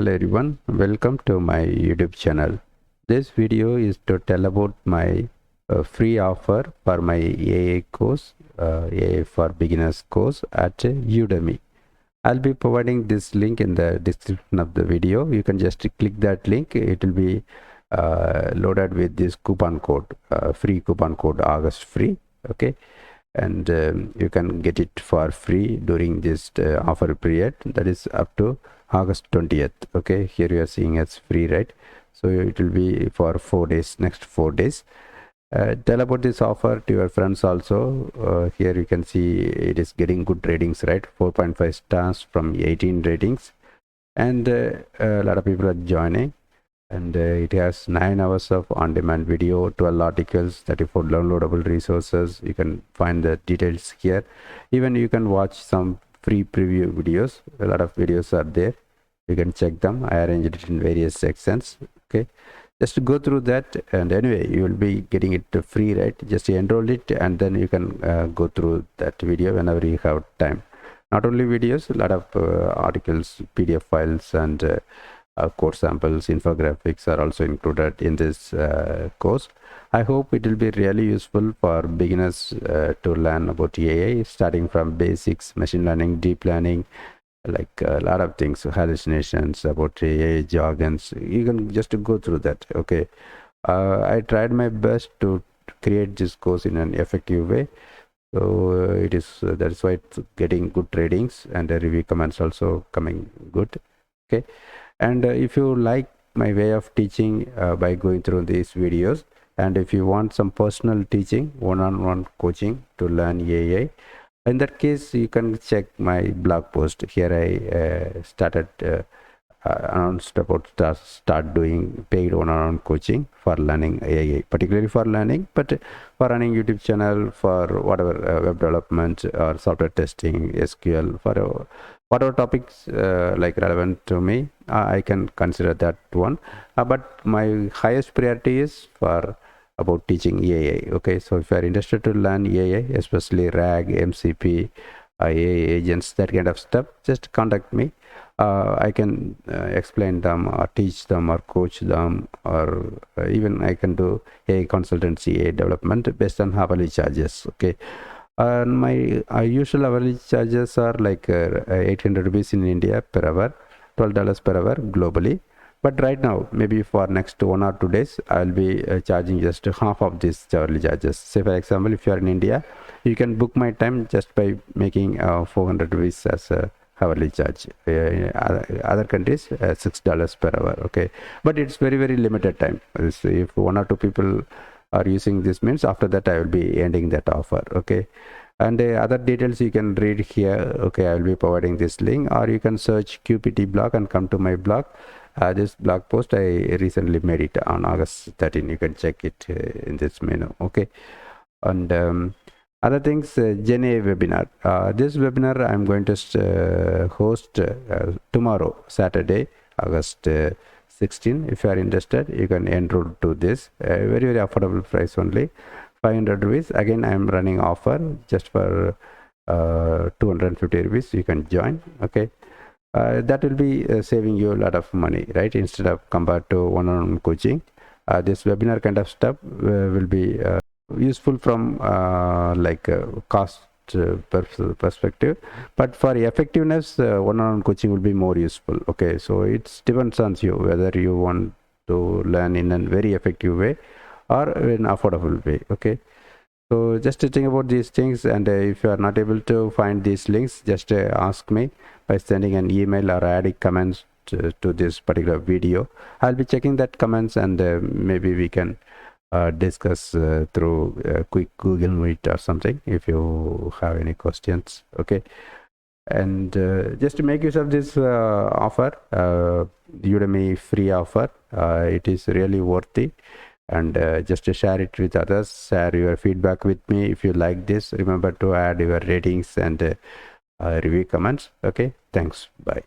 Hello everyone, welcome to my YouTube channel. This video is to tell about my free offer for my AA course, AA for Beginners course at Udemy. I'll be providing this link in the description of the video. You can just click that link. It will be loaded with this coupon code, free coupon code August free. Okay, and you can get it for free during this offer period, that is up to August 20th. Okay, here you are seeing it's free, right? So it will be for 4 days, next 4 days. Tell about this offer to your friends also. Here you can see it is getting good ratings, right? 4.5 stars from 18 ratings, and a lot of people are joining. And it has 9 hours of on-demand video, 12 articles, 34 downloadable resources. You can find the details here. Even you can watch some free preview videos. A lot of videos are there. You can check them. I arranged it in various sections. Okay, just go through that, and anyway you will be getting it free, right? Just enroll it, and then you can go through that video whenever you have time. Not only videos, a lot of articles, PDF files, and course samples, infographics are also included in this course. I hope it will be really useful for beginners to learn about AI, starting from basics, machine learning, deep learning, like a lot of things, hallucinations, about AI jargons. You can just go through that. Okay, I tried my best to create this course in an effective way. So it is that's why it's getting good ratings, and the review comments also coming good. Okay, and if you like my way of teaching by going through these videos, and if you want some personal teaching, one-on-one coaching to learn AI, in that case you can check my blog post. Here I started announced about start doing paid one-on-one coaching for learning AI, particularly for learning, but for running YouTube channel, for whatever web development or software testing, SQL, for whatever topics like relevant to me, I can consider that one. But my highest priority is for about teaching AI. Okay, so if you are interested to learn AI, especially RAG, MCP, AI agents, that kind of stuff, just contact me. I can explain them or teach them or coach them, or even I can do AI consultancy, AI development based on hourly charges. Okay, and my usual hourly charges are like 800 rupees in India per hour, $12 per hour globally. But right now, maybe for next 1 or 2 days, I'll be charging just half of these hourly charges. Say for example, if you are in India, you can book my time just by making 400 rupees as a hourly charge. Other countries, $6 per hour. Okay, but it's very limited time. If 1 or 2 people are using this, means after that I will be ending that offer. Okay, and other details you can read here. Okay, I will be providing this link, or you can search QPT blog and come to my blog. This blog post I recently made it on August 13. You can check it in this menu. Okay, and other things, Gen AI webinar. This webinar I'm going to host tomorrow, Saturday, August 16. If you are interested, you can enroll to this. Very affordable price, only 500 rupees. Again, I am running offer just for 250 rupees. You can join. Okay, that will be saving you a lot of money, right? Instead of compared to one-on-one coaching, this webinar kind of stuff will be useful from like cost perspective, but for effectiveness, one-on-one coaching will be more useful. Okay, so it depends on you whether you want to learn in a very effective way or in affordable way. Okay, so just think about these things, and if you are not able to find these links, just ask me by sending an email or adding comments to this particular video. I'll be checking that comments, and maybe we can discuss through quick Google Meet or something if you have any questions. Okay, and just to make use of this offer, Udemy free offer, it is really worthy, and just to share it with others, share your feedback with me. If you like this, remember to add your ratings and review comments. Okay, thanks, bye.